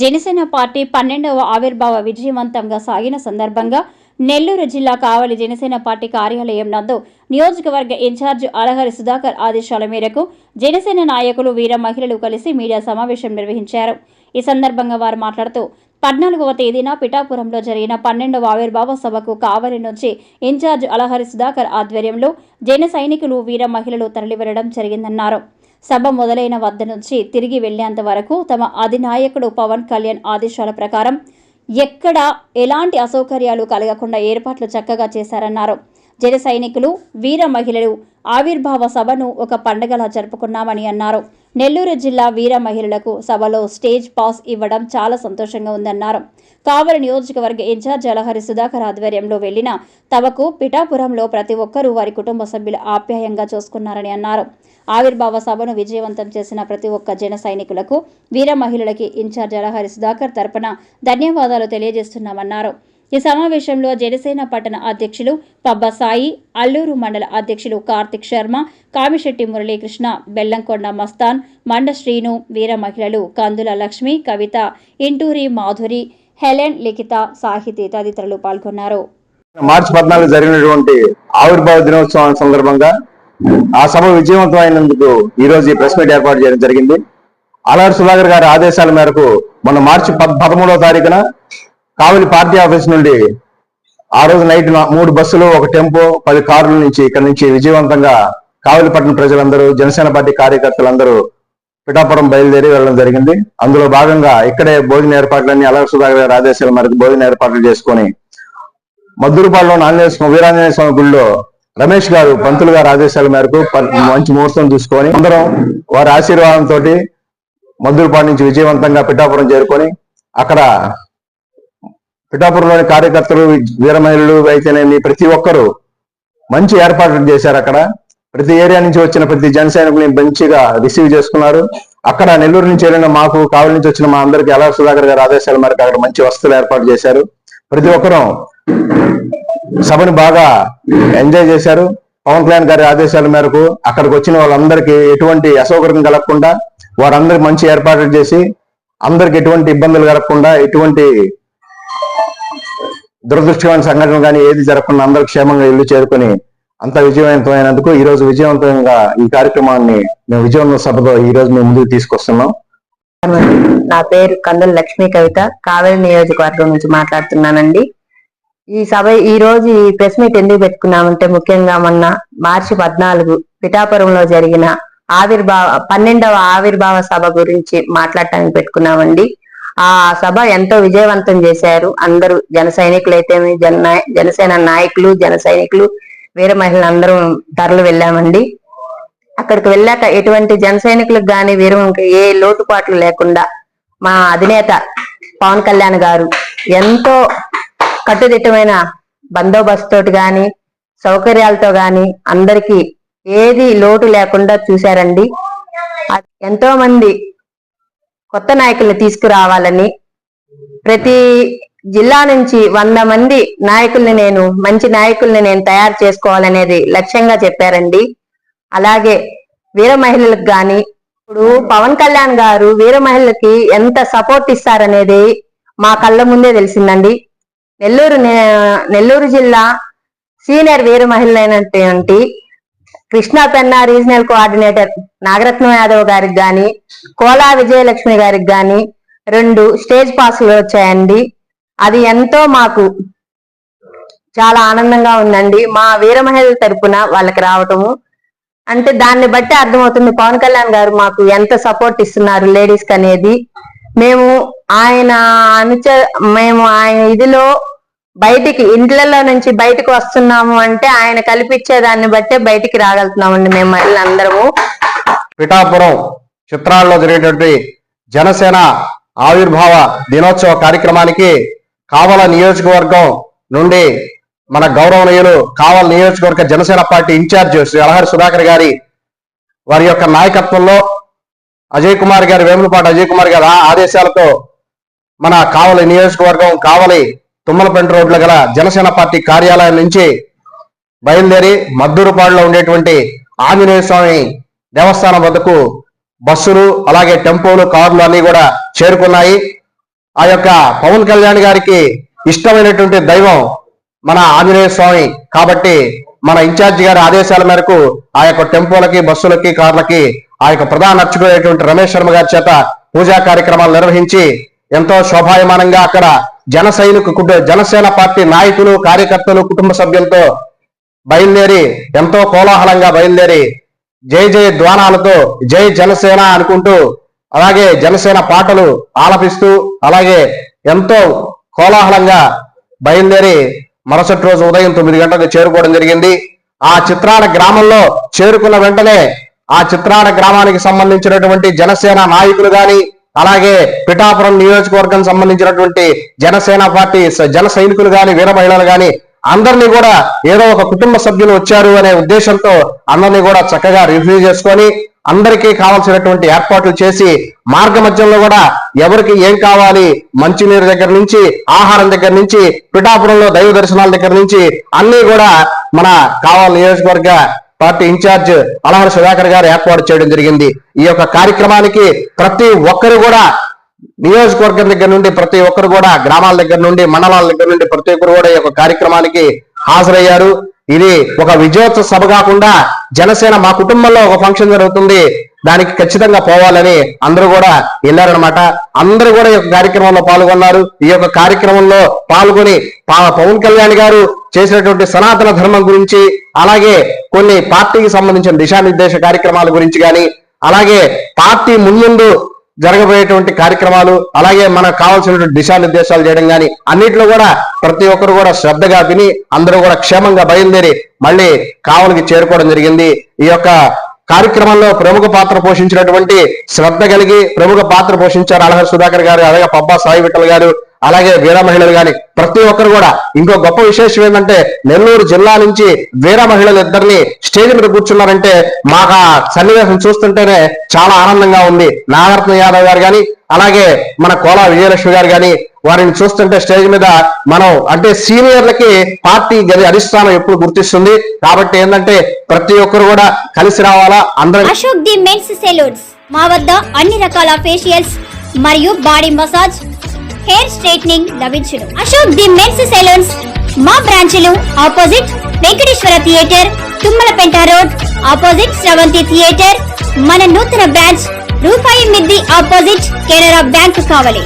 Janasena party 12వ ఆవిర్భావ విజయవంతంగా సాగిన సందర్భంగా నెల్లూరు జిల్లా కావలి జనసేన పార్టీ కార్యాలయం నందు నియోజకవర్గ ఇన్ఛార్జ్ అలహరి సుధాకర్ ఆదేశాల మేరకు జనసేన నాయకులు వీర మహిళలు కలిసి మీడియా సమావేశం నిర్వహించారు. ఈ సందర్భంగా వారు మాట్లాడుతూ 14వ తేదీన పిఠాపురంలో జరిగిన 12వ ఆవిర్భావ సభకు కావలి నుంచి ఇన్ఛార్జ్ అలహరి సుధాకర్ ఆధ్వర్యంలో జన సైనికులు వీర మహిళలు తరలివెళ్లడం జరిగిందన్నారు. సభ మొదలైన వద్ద నుంచి తిరిగి వెళ్లేంత వరకు తమ అధినాయకుడు పవన్ కళ్యాణ్ ఆదేశాల ప్రకారం ఎక్కడ ఎలాంటి అసౌకర్యాలు కలగకుండా ఏర్పాట్లు చక్కగా చేశారన్నారు. జన సైనికులు వీర మహిళలు ఆవిర్భావ సభను ఒక పండగలా జరుపుకున్నామని అన్నారు. నెల్లూరు జిల్లా వీర మహిళలకు సభలో స్టేజ్ పాస్ ఇవ్వడం చాలా సంతోషంగా ఉందన్నారు. కావలి నియోజకవర్గ ఇన్ఛార్జ్ అలహరి సుధాకర్ ఆధ్వర్యంలో వెళ్లిన తమకు పిఠాపురంలో ప్రతి ఒక్కరూ వారి కుటుంబ సభ్యులు ఆప్యాయంగా చూసుకున్నారని అన్నారు. ఆవిర్భావ సభను విజయవంతం చేసిన ప్రతి ఒక్క జన సైనికులకు వీర మహిళలకి ఇన్ఛార్జ్ అలహరి సుధాకర్ తరపున ధన్యవాదాలు తెలియజేస్తున్నామన్నారు. ఈ సమావేశంలో జనసేన పట్టణ అధ్యక్షులు పబ్బ సాయి, అల్లూరు మండల అధ్యక్షులు కార్తిక్ శర్మ, కామిశెట్టి మురళీకృష్ణ, బెల్లంకొండ మస్తాన్, మండ శ్రీను, వీర మహిళలు కందుల లక్ష్మి, కవిత, ఇంటూరి మాధురి, హెలెన్, లిఖిత, సాహితీ తదితరులు పాల్గొన్నారు. మార్చి 14 జరిగినటువంటి ఆవిర్భావ దినోత్సవం సందర్భంగా ఆ సభ విజయవంతమైనందుకు ఈ రోజు ఈ ప్రెస్ మీట్ ఏర్పాటు చేయడం జరిగింది. అలహరి సుధాకర్ గారి ఆదేశాల మేరకు మొన్న మార్చి 13వ తారీఖున కావలి పార్టీ ఆఫీస్ నుండి ఆ రోజు నైట్ 3 బస్సులు, ఒక టెంపో, 10 కార్ల నుంచి ఇక్కడ నుంచి విజయవంతంగా కావలిపట్నం ప్రజలందరూ, జనసేన పార్టీ కార్యకర్తలందరూ పిఠాపురం బయలుదేరి వెళ్ళడం జరిగింది. అందులో భాగంగా ఇక్కడే భోజన ఏర్పాట్లన్నీ అలహరి సుధాకర్ గారి ఆదేశాల మేరకు భోజన ఏర్పాట్లు చేసుకొని మద్దూరుపాడులో వీరాంజనేయ స్వామి గుడిలో రమేష్ గారు పంతులు గారి ఆదేశాల మేరకు మంచి ముహూర్తం చూసుకొని అందరం వారి ఆశీర్వాదంతో మద్దూరుపాడు నుంచి విజయవంతంగా పిఠాపురం చేరుకొని అక్కడ పిఠాపురంలోని కార్యకర్తలు, వీర మహిళలు అయితేనేమి ప్రతి ఒక్కరూ మంచి ఏర్పాట్లు చేశారు. అక్కడ ప్రతి ఏరియా నుంచి వచ్చిన ప్రతి జన సైనికుల్ని మంచిగా రిసీవ్ చేసుకున్నారు. అక్కడ నెల్లూరు నుంచి వెళ్ళిన మాకు, కావలి నుంచి వచ్చిన మా అందరికీ అలహరి సుధాకర్ గారి ఆదేశాల మేరకు అక్కడ మంచి వసతులు ఏర్పాటు చేశారు. ప్రతి ఒక్కరూ సభను బాగా ఎంజాయ్ చేశారు. పవన్ కళ్యాణ్ గారి ఆదేశాల మేరకు అక్కడికి వచ్చిన వాళ్ళందరికీ ఎటువంటి అసౌకర్యం కలగకుండా వారందరికి మంచి ఏర్పాట్లు చేసి అందరికి ఎటువంటి ఇబ్బందులు కలగకుండా, ఎటువంటి దురదృష్టమైన సంఘటన కానీ ఏది జరగకుండా అందరూ క్షేమంగా ఇల్లు చేరుకొని అంత విజయవంతమైనందుకు ఈ రోజు విజయవంతంగా ఈ కార్యక్రమాన్ని మేము విజయవంతం సభతో ఈ రోజు మేము ముందుకు తీసుకొస్తున్నాం. నా పేరు కందుల లక్ష్మీ, కవిత, కావేరి నియోజకవర్గం నుంచి మాట్లాడుతున్నానండి. ఈ సభ ఈ రోజు ఈ ప్రెస్ మీట్ ఎందుకు పెట్టుకున్నామంటే, ముఖ్యంగా మొన్న మార్చి 14 పిఠాపురంలో జరిగిన 12వ ఆవిర్భావ సభ గురించి మాట్లాడటానికి పెట్టుకున్నామండి. ఆ సభ ఎంతో విజయవంతం చేశారు. అందరూ జన సైనికులు అయితే జనసేన నాయకులు, జన సైనికులు, వీర మహిళలు అందరూ తరలి వెళ్ళామండి. అక్కడికి వెళ్ళాక ఎటువంటి జన సైనికులకు గాని వీరముకి ఏ లోటుపాట్లు లేకుండా మా అధినేత పవన్ కళ్యాణ్ గారు ఎంతో కట్టుదిట్టమైన బందోబస్తు తోటి గాని, సౌకర్యాలతో గాని అందరికి ఏది లోటు లేకుండా చూశారండి. ఎంతో మంది కొత్త నాయకుల్ని తీసుకురావాలని, ప్రతి జిల్లా నుంచి 100 మంది నాయకుల్ని మంచి నాయకుల్ని నేను తయారు చేసుకోవాలనేది లక్ష్యంగా చెప్పారండి. అలాగే వీర మహిళలకు గాని, ఇప్పుడు పవన్ కళ్యాణ్ గారు వీర మహిళలకి ఎంత సపోర్ట్ ఇస్తారనేది మా కళ్ళ ముందే తెలిసిందండి. నెల్లూరు జిల్లా సీనియర్ వీర మహిళలైనటువంటి కృష్ణా పెన్నా రీజనల్ కోఆర్డినేటర్ నాగరత్నం యాదవ్ గారికి గాని, కోలా విజయలక్ష్మి గారికి గాని 2 స్టేజ్ పాస్లు వచ్చాయండి. అది ఎంతో మాకు చాలా ఆనందంగా ఉందండి. మా వీర మహిళల తరపున వాళ్ళకి రావటము అంటే దాన్ని బట్టి అర్థమవుతుంది పవన్ కళ్యాణ్ గారు మాకు ఎంత సపోర్ట్ ఇస్తున్నారు లేడీస్ కి అనేది. మేము ఆయన ఇదిలో బయటికి ఇంట్లలో నుంచి బయటకు వస్తున్నాము అంటే ఆయన కల్పించే దాన్ని బట్టే బయటికి రాగలుగుతున్నామండి మేము మహిళలందరము. పిఠాపురం చిత్రాల్లో జరిగేటువంటి జనసేన ఆవిర్భావ దినోత్సవ కార్యక్రమానికి కావల నియోజకవర్గం నుండి మన గౌరవనీయులు కావల నియోజకవర్గ జనసేన పార్టీ ఇన్ఛార్జ్ శ్రీ అలహరి సుధాకర్ గారి వారి యొక్క నాయకత్వంలో అజయ్ కుమార్ గారి, వేములపాటి అజయ్ కుమార్ గారి ఆదేశాలతో మన కావలి నియోజకవర్గం కావలి తుమ్మలపెంట రోడ్ల గల జనసేన పార్టీ కార్యాలయం నుంచి బయలుదేరి మద్దూరుపాడులో ఉండేటువంటి ఆంజనేయ స్వామి దేవస్థానం వద్దకు బస్సులు, అలాగే టెంపోలు, కార్లు అన్ని కూడా చేరుకున్నాయి. ఆ యొక్క పవన్ కళ్యాణ్ గారికి ఇష్టమైనటువంటి దైవం మన ఆంజనేయ స్వామి కాబట్టి మన ఇన్ఛార్జి గారి ఆదేశాల మేరకు ఆ యొక్క టెంపోలకి, బస్సులకి, కార్లకి ఆ యొక్క ప్రధాన అర్చకుడైనటువంటి రమేష్ శర్మ గారి చేత పూజా కార్యక్రమాలు నిర్వహించి ఎంతో శోభాయమానంగా అక్కడ జనసేన పార్టీ నాయకులు, కార్యకర్తలు, కుటుంబ సభ్యులతో బయలుదేరి ఎంతో కోలాహలంగా బయలుదేరి జై జై ధ్వానాలతో జై జనసేన అనుకుంటూ అలాగే జనసేన పాటలు ఆలపిస్తూ అలాగే ఎంతో కోలాహలంగా బయలుదేరి మరుసటి రోజు ఉదయం 9 గంటలకు చేరుకోవడం జరిగింది. ఆ చిత్రాడ గ్రామంలో చేరుకున్న వెంటనే ఆ చిత్రాడ గ్రామానికి సంబంధించినటువంటి జనసేన నాయకులు గాని అలాగే పిఠాపురం నియోజకవర్గం సంబంధించినటువంటి జనసేన పార్టీ జన సైనికులు గాని, వీర మహిళలు గాని అందరినీ కూడా ఏదో ఒక కుటుంబ సభ్యులు వచ్చారు అనే ఉద్దేశంతో అందరినీ కూడా చక్కగా రివ్యూ చేసుకొని అందరికీ కావాల్సినటువంటి ఏర్పాట్లు చేసి మార్గ మధ్యంలో కూడా ఎవరికి ఏం కావాలి, మంచినీరు దగ్గర నుంచి, ఆహారం దగ్గర నుంచి, పిఠాపురంలో దైవ దర్శనాల దగ్గర నుంచి అన్ని కూడా మన కావాలి నియోజకవర్గ పార్టీ ఇన్ఛార్జ్ అలహరి సుధాకర్ గారు ఏర్పాటు చేయడం జరిగింది. ఈ యొక్క కార్యక్రమానికి ప్రతి ఒక్కరు కూడా నియోజకవర్గం దగ్గర నుండి ప్రతి ఒక్కరు కూడా గ్రామాల దగ్గర నుండి, మండలాల దగ్గర నుండి ప్రతి ఒక్కరు కూడా ఈ యొక్క కార్యక్రమానికి హాజరయ్యారు. ఇది ఒక విజయోత్సవ సభ కాకుండా జనసేన మా కుటుంబంలో ఒక ఫంక్షన్ జరుగుతుంది, దానికి ఖచ్చితంగా పోవాలని అందరూ కూడా వెళ్ళారనమాట. అందరూ కూడా ఈ యొక్క కార్యక్రమంలో పాల్గొన్నారు. ఈ యొక్క కార్యక్రమంలో పాల్గొని పవన్ కళ్యాణ్ గారు చేసినటువంటి సనాతన ధర్మం గురించి అలాగే కొన్ని పార్టీకి సంబంధించిన దిశానిర్దేశ కార్యక్రమాల గురించి కానీ అలాగే పార్టీ ముందు జరగబోయేటువంటి కార్యక్రమాలు అలాగే మనకు కావాల్సినటువంటి దిశానిర్దేశాలు చేయడం కానీ అన్నిట్లో కూడా ప్రతి ఒక్కరు కూడా శ్రద్ధగా విని అందరూ కూడా క్షేమంగా బయలుదేరి మళ్ళీ కావలికి చేరుకోవడం జరిగింది. ఈ యొక్క కార్యక్రమంలో ప్రముఖ పాత్ర పోషించినటువంటి శ్రద్ధ కలిగి ప్రముఖ పాత్ర పోషించారు అలహరి సుధాకర్ గారు, అలాగే పబ్బా సాయి విఠల్ గారు, అలాగే వీర మహిళలు గాని ప్రతి ఒక్కరు కూడా. ఇంకో గొప్ప విశేషం ఏంటంటే నెల్లూరు జిల్లా నుంచి వీర మహిళలు ఇద్దరిని స్టేజ్ మీద కూర్చున్నారంటే మాకు ఆ సన్నివేశం చూస్తుంటేనే చాలా ఆనందంగా ఉంది. నాగరత్న యాదవ్ గారు గాని అలాగే మన కోలా విజయలక్ష్మి గారు గాని వారిని చూస్తుంటే స్టేజ్ మీద మనం అంటే సీనియర్లకి పార్టీ అధిష్టానం ఎప్పుడు గుర్తిస్తుంది కాబట్టి ఏంటంటే ప్రతి ఒక్కరు కూడా కలిసి రావాలా. అందరూ అశోక్ ది మెన్స్ సెలూన్స్ మా వద్ద అన్ని రకాల ఫేషియల్స్ మరియు బాడీ మసాజ్, హెయిర్ స్ట్రైట్నింగ్ లభించును. అశోక్ ది మెన్స్ సెలూన్స్ మా బ్రాంచ్లు opposite Venkateswara theatre, Tummalapenta road opposite Sravanthi theatre. మన నూతన బ్రాంచ్ రూపాయి మిద్ది ఆపోజిట్ కెనరా బ్యాంక్ కావలి.